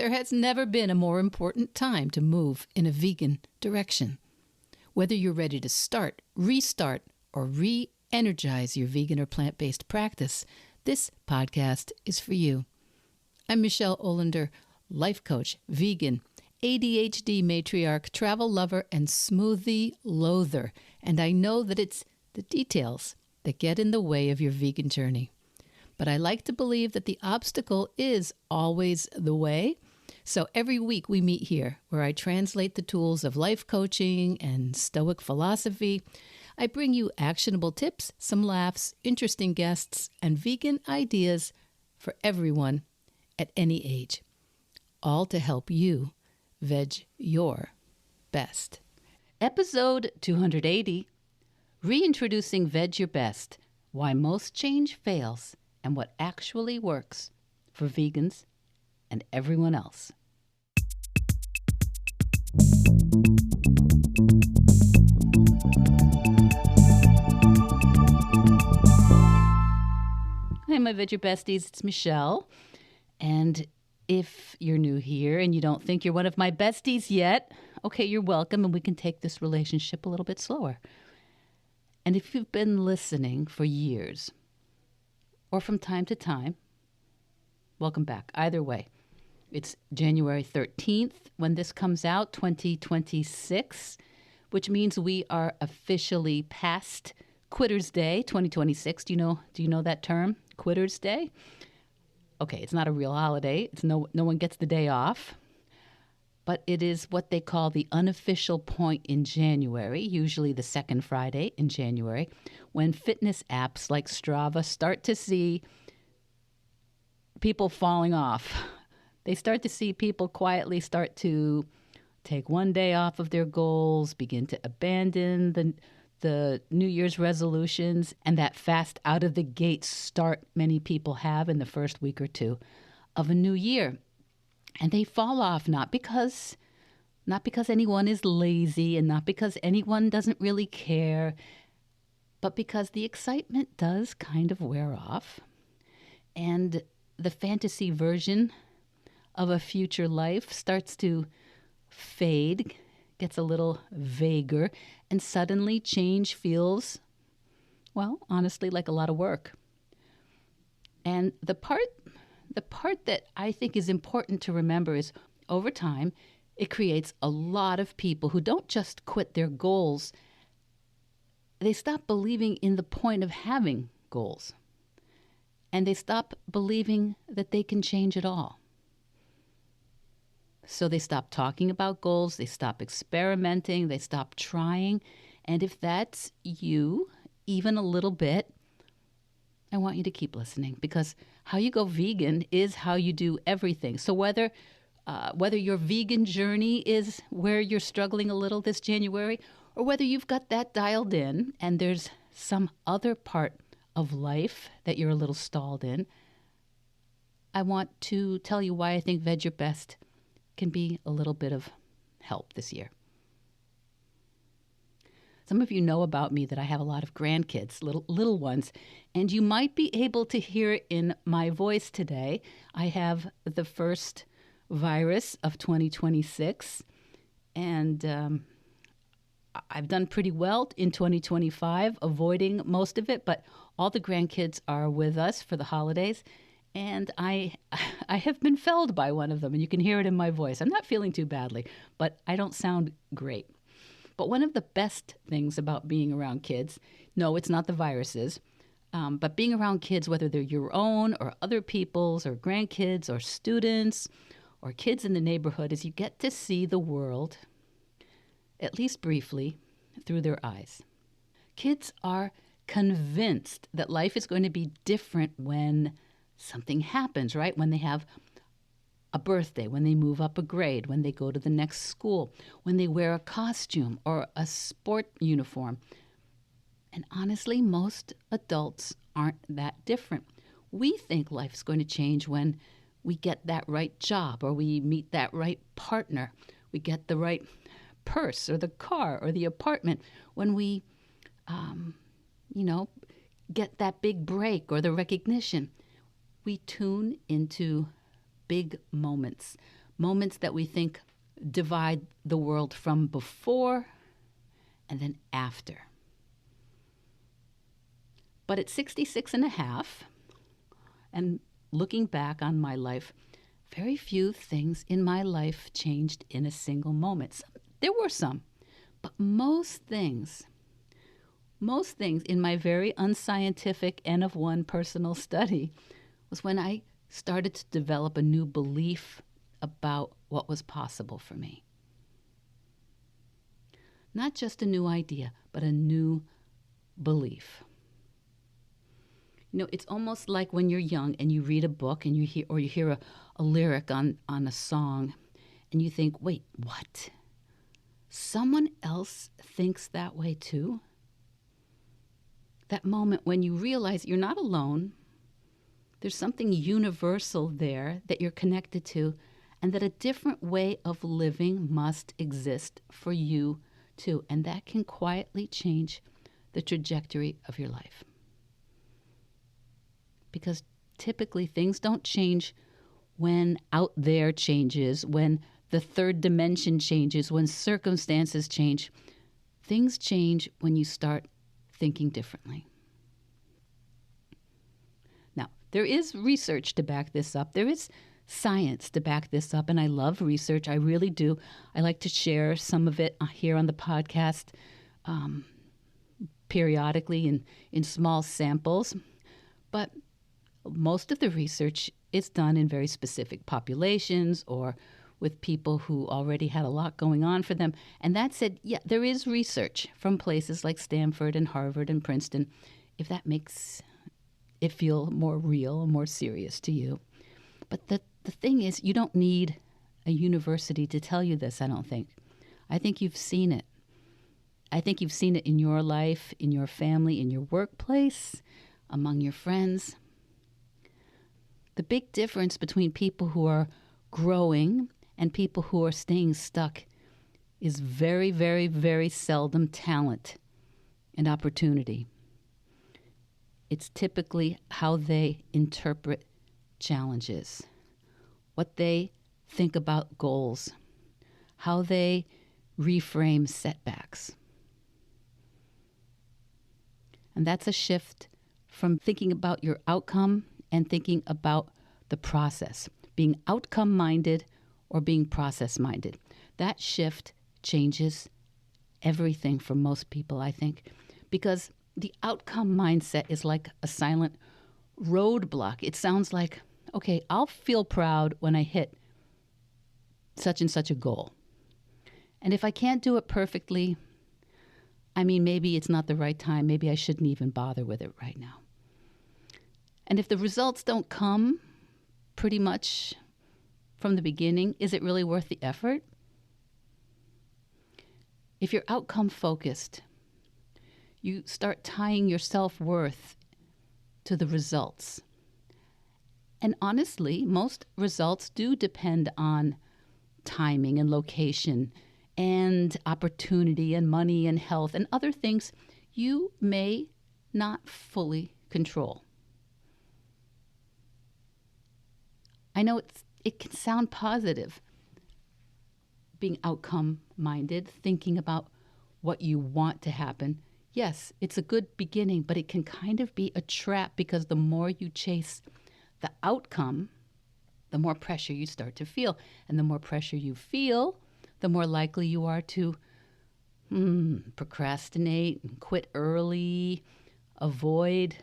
There has never been a more important time to move in a vegan direction. Whether you're ready to start, restart, or re-energize your vegan or plant-based practice, this podcast is for you. I'm Michele Olander, life coach, vegan, ADHD matriarch, travel lover, and smoothie loather. And I know that it's the details that get in the way of your vegan journey. But I like to believe that the obstacle is always the way. So every week we meet here where I translate the tools of life coaching and Stoic philosophy. I bring you actionable tips, some laughs, interesting guests, and vegan ideas for everyone at any age. All to help you veg your best. Episode 280, Reintroducing Veg Your Best, Why Most Change Fails and What Actually Works for Vegans and Everyone Else. Hi, my Veg Your Besties, it's Michele. And if you're new here and you don't think you're one of my besties yet, okay, you're welcome, and we can take this relationship a little bit slower. And if you've been listening for years, or from time to time, welcome back. Either way, it's January 13th when this comes out, 2026, which means we are officially past Quitter's Day, 2026. Do you know that term, Quitter's Day? Okay, it's not a real holiday. It's no one gets the day off. But it is what they call the unofficial point in January, usually the second Friday in January, when fitness apps like Strava start to see people falling off. They start to see people quietly start to take one day off of their goals, begin to abandon the New Year's resolutions, and that fast out of the gate start many people have in the first week or two of a new year. And they fall off not because anyone is lazy and not because anyone doesn't really care, but because the excitement does kind of wear off. And the fantasy version of a future life starts to fade, gets a little vaguer, and suddenly change feels, well, honestly, like a lot of work. And the part that I think is important to remember is over time, it creates a lot of people who don't just quit their goals, they stop believing in the point of having goals. And they stop believing that they can change at all. So they stop talking about goals, they stop experimenting, they stop trying. And if that's you, even a little bit, I want you to keep listening, because how you go vegan is how you do everything. So whether your vegan journey is where you're struggling a little this January, or whether you've got that dialed in and there's some other part of life that you're a little stalled in, I want to tell you why I think Veg Your Best can be a little bit of help this year. Some of you know about me that I have a lot of grandkids, little ones, and you might be able to hear in my voice today, I have the first virus of 2026, and I've done pretty well in 2025, avoiding most of it, but all the grandkids are with us for the holidays, and I have been felled by one of them, and you can hear it in my voice. I'm not feeling too badly, but I don't sound great. But one of the best things about being around kids, no, it's not the viruses, but being around kids, whether they're your own or other people's or grandkids or students or kids in the neighborhood, is you get to see the world, at least briefly, through their eyes. Kids are convinced that life is going to be different when something happens, right? When they have a birthday, when they move up a grade, when they go to the next school, when they wear a costume or a sport uniform. And honestly, most adults aren't that different. We think life's going to change when we get that right job or we meet that right partner. We get the right purse or the car or the apartment, when we, get that big break or the recognition. We tune into big moments moments that we think divide the world from before and then after. But at 66 and a half, and looking back on my life, very few things in my life changed in a single moment. There were some, but most things in my very unscientific N of one personal study was when I started to develop a new belief about what was possible for me. Not just a new idea, but a new belief. You know, it's almost like when you're young and you read a book and you hear a lyric on a song and you think, wait, what? Someone else thinks that way too? That moment when you realize you're not alone, there's something universal there that you're connected to, and that a different way of living must exist for you too. And that can quietly change the trajectory of your life. Because typically things don't change when out there changes, when the third dimension changes, when circumstances change. Things change when you start thinking differently. Now, there is research to back this up. There is science to back this up, and I love research. I really do. I like to share some of it here on the podcast periodically in small samples. But most of the research is done in very specific populations or with people who already had a lot going on for them. And that said, yeah, there is research from places like Stanford and Harvard and Princeton, if that makes it feel more real, more serious to you. But the thing is, you don't need a university to tell you this, I don't think. I think you've seen it. I think you've seen it in your life, in your family, in your workplace, among your friends. The big difference between people who are growing and people who are staying stuck is very, very, very seldom talent and opportunity. It's typically how they interpret challenges, what they think about goals, how they reframe setbacks. And that's a shift from thinking about your outcome and thinking about the process, being outcome-minded or being process-minded. That shift changes everything for most people, I think, because the outcome mindset is like a silent roadblock. It sounds like, okay, I'll feel proud when I hit such and such a goal. And if I can't do it perfectly, I mean, maybe it's not the right time. Maybe I shouldn't even bother with it right now. And if the results don't come pretty much from the beginning, is it really worth the effort? If you're outcome focused, you start tying your self-worth to the results. And honestly, most results do depend on timing and location and opportunity and money and health and other things you may not fully control. I know it can sound positive, being outcome-minded, thinking about what you want to happen. Yes, it's a good beginning, but it can kind of be a trap because the more you chase the outcome, the more pressure you start to feel. And the more pressure you feel, the more likely you are to procrastinate, quit early, avoid.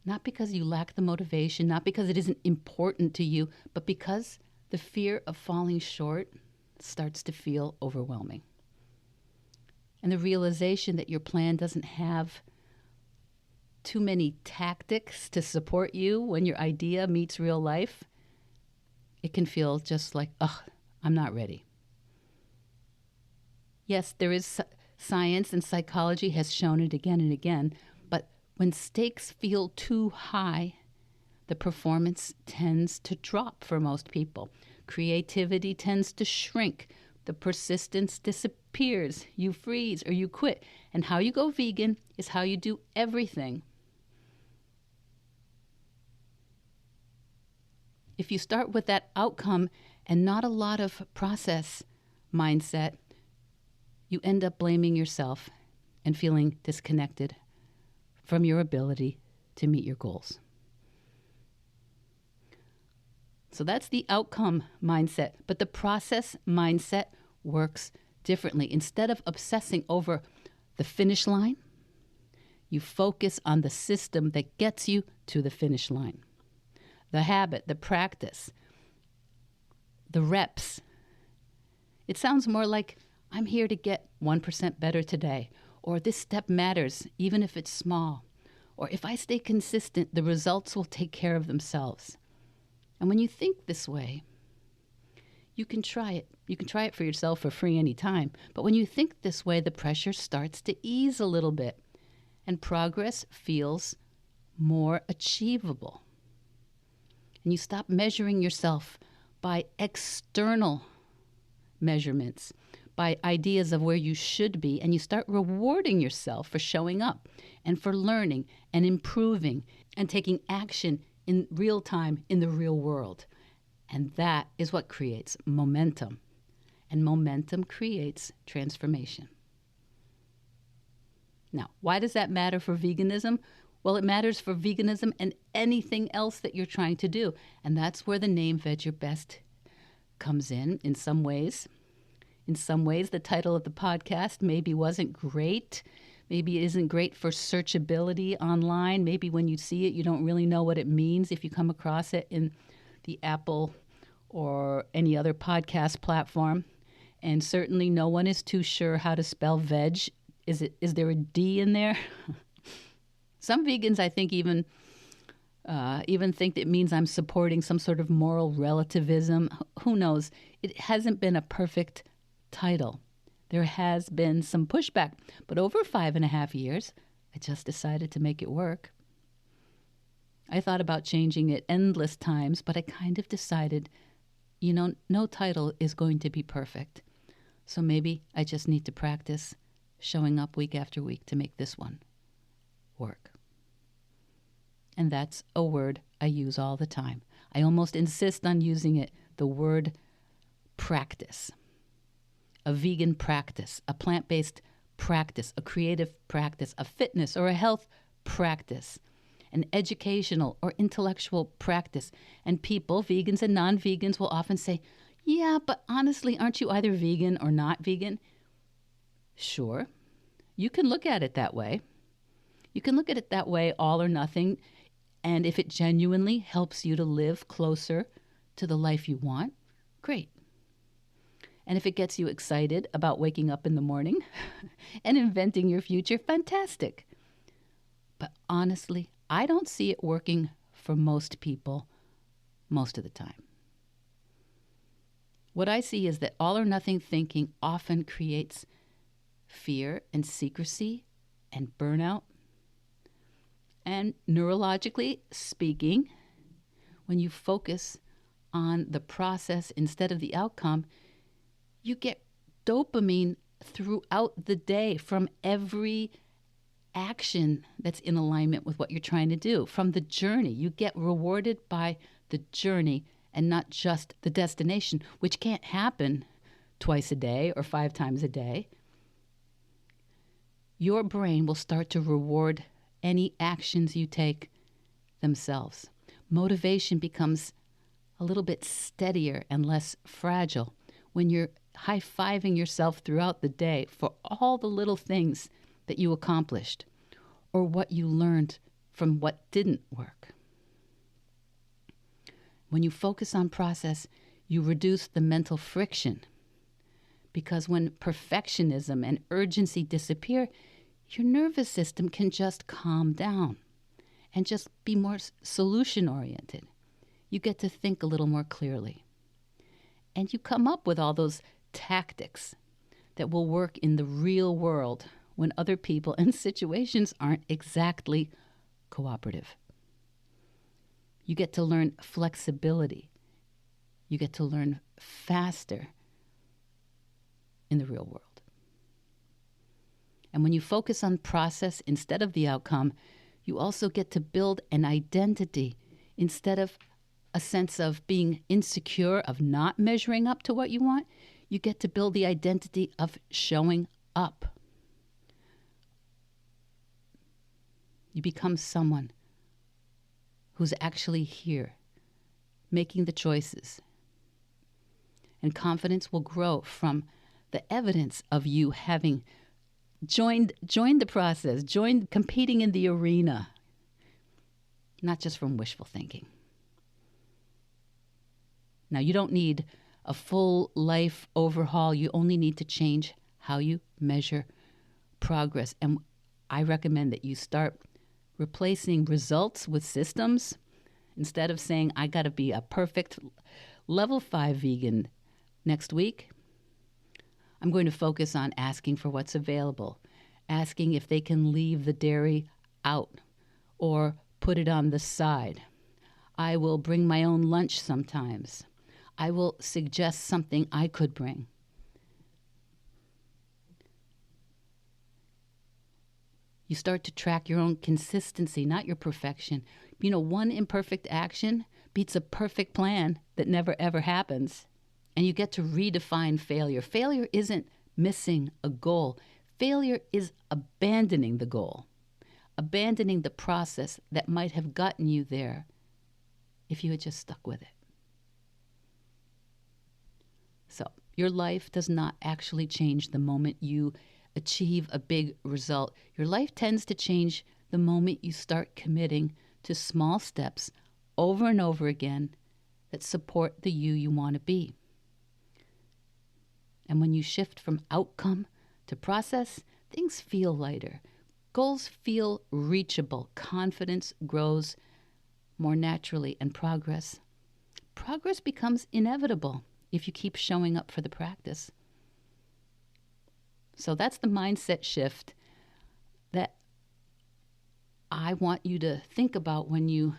Not because you lack the motivation, not because it isn't important to you, but because the fear of falling short starts to feel overwhelming. And the realization that your plan doesn't have too many tactics to support you when your idea meets real life, it can feel just like, I'm not ready. Yes, there is science and psychology has shown it again and again, but when stakes feel too high, the performance tends to drop for most people. Creativity tends to shrink. The persistence disappears. You freeze or you quit. And how you go vegan is how you do everything. If you start with that outcome and not a lot of process mindset, you end up blaming yourself and feeling disconnected from your ability to meet your goals. So that's the outcome mindset. But the process mindset works differently. Instead of obsessing over the finish line, you focus on the system that gets you to the finish line. The habit, the practice, the reps. It sounds more like, I'm here to get 1% better today, or this step matters, even if it's small, or if I stay consistent, the results will take care of themselves. And when you think this way, you can try it. You can try it for yourself for free anytime. But when you think this way, the pressure starts to ease a little bit, and progress feels more achievable. And you stop measuring yourself by external measurements, by ideas of where you should be, and you start rewarding yourself for showing up and for learning and improving and taking action in real time in the real world. And that is what creates momentum. And momentum creates transformation. Now, why does that matter for veganism? Well, it matters for veganism and anything else that you're trying to do. And that's where the name Vedge Your Best comes in some ways. In some ways, the title of the podcast maybe wasn't great. Maybe it isn't great for searchability online. Maybe when you see it, you don't really know what it means if you come across it in the Apple or any other podcast platform. And certainly no one is too sure how to spell veg. Is there a D in there? Some vegans, I think, even think that it means I'm supporting some sort of moral relativism. Who knows? It hasn't been a perfect title. There has been some pushback. But over 5.5 years, I just decided to make it work. I thought about changing it endless times, but I kind of decided, no title is going to be perfect. So maybe I just need to practice showing up week after week to make this one work. And that's a word I use all the time. I almost insist on using it, the word practice. A vegan practice, a plant-based practice, a creative practice, a fitness or a health practice, an educational or intellectual practice. And people, vegans and non-vegans, will often say, yeah, but honestly, aren't you either vegan or not vegan? Sure, you can look at it that way. You can look at it that way, all or nothing. And if it genuinely helps you to live closer to the life you want, great. And if it gets you excited about waking up in the morning and inventing your future, fantastic. But honestly, I don't see it working for most people most of the time. What I see is that all or nothing thinking often creates fear and secrecy and burnout. And neurologically speaking, when you focus on the process instead of the outcome, you get dopamine throughout the day from every action that's in alignment with what you're trying to do. From the journey, you get rewarded by the journey and not just the destination, which can't happen twice a day or 5 times a day. Your brain will start to reward any actions you take themselves. Motivation becomes a little bit steadier and less fragile when you're high-fiving yourself throughout the day for all the little things that you accomplished or what you learned from what didn't work. When you focus on process, you reduce the mental friction, because when perfectionism and urgency disappear, your nervous system can just calm down and just be more solution-oriented. You get to think a little more clearly. And you come up with all those tactics that will work in the real world when other people and situations aren't exactly cooperative. You get to learn flexibility. You get to learn faster in the real world. And when you focus on process instead of the outcome, you also get to build an identity instead of a sense of being insecure, of not measuring up to what you want. You get to build the identity of showing up. You become someone who's actually here, making the choices. And confidence will grow from the evidence of you having joined the process, joined competing in the arena, not just from wishful thinking. Now, you don't need a full life overhaul. You only need to change how you measure progress. And I recommend that you start replacing results with systems. Instead of saying, I got to be a perfect level 5 vegan next week, I'm going to focus on asking for what's available, asking if they can leave the dairy out or put it on the side. I will bring my own lunch sometimes. I will suggest something I could bring. You start to track your own consistency, not your perfection. One imperfect action beats a perfect plan that never, ever happens. And you get to redefine failure. Failure isn't missing a goal. Failure is abandoning the goal, abandoning the process that might have gotten you there if you had just stuck with it. So your life does not actually change the moment you achieve a big result. Your life tends to change the moment you start committing to small steps over and over again that support the you want to be. And when you shift from outcome to process, things feel lighter. Goals feel reachable. Confidence grows more naturally, and progress becomes inevitable if you keep showing up for the practice. So that's the mindset shift that I want you to think about when you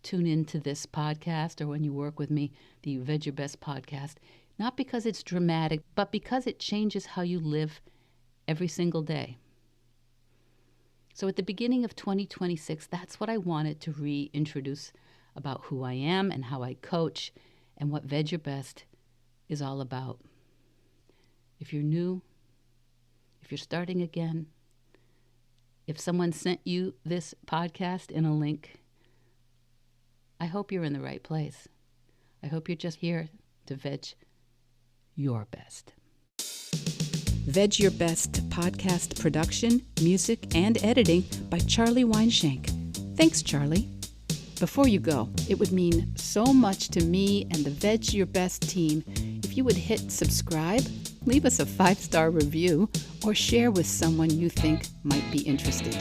tune into this podcast or when you work with me, the Vedge Your Best podcast. Not because it's dramatic, but because it changes how you live every single day. So at the beginning of 2026, that's what I wanted to reintroduce about who I am and how I coach and what Vedge Your Best is all about. If you're new, if you're starting again, if someone sent you this podcast in a link, I hope you're in the right place. I hope you're just here to veg your best. Vedge Your Best podcast production, music, and editing by Charlie Weinshank. Thanks, Charlie. Before you go, it would mean so much to me and the Vedge Your Best team if you would hit subscribe, leave us a 5-star review, or share with someone you think might be interested.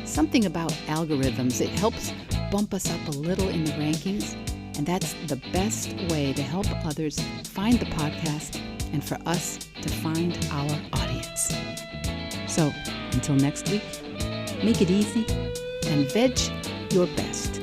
Something about algorithms, it helps bump us up a little in the rankings, and that's the best way to help others find the podcast and for us to find our audience. So, until next week, make it easy and veg your best.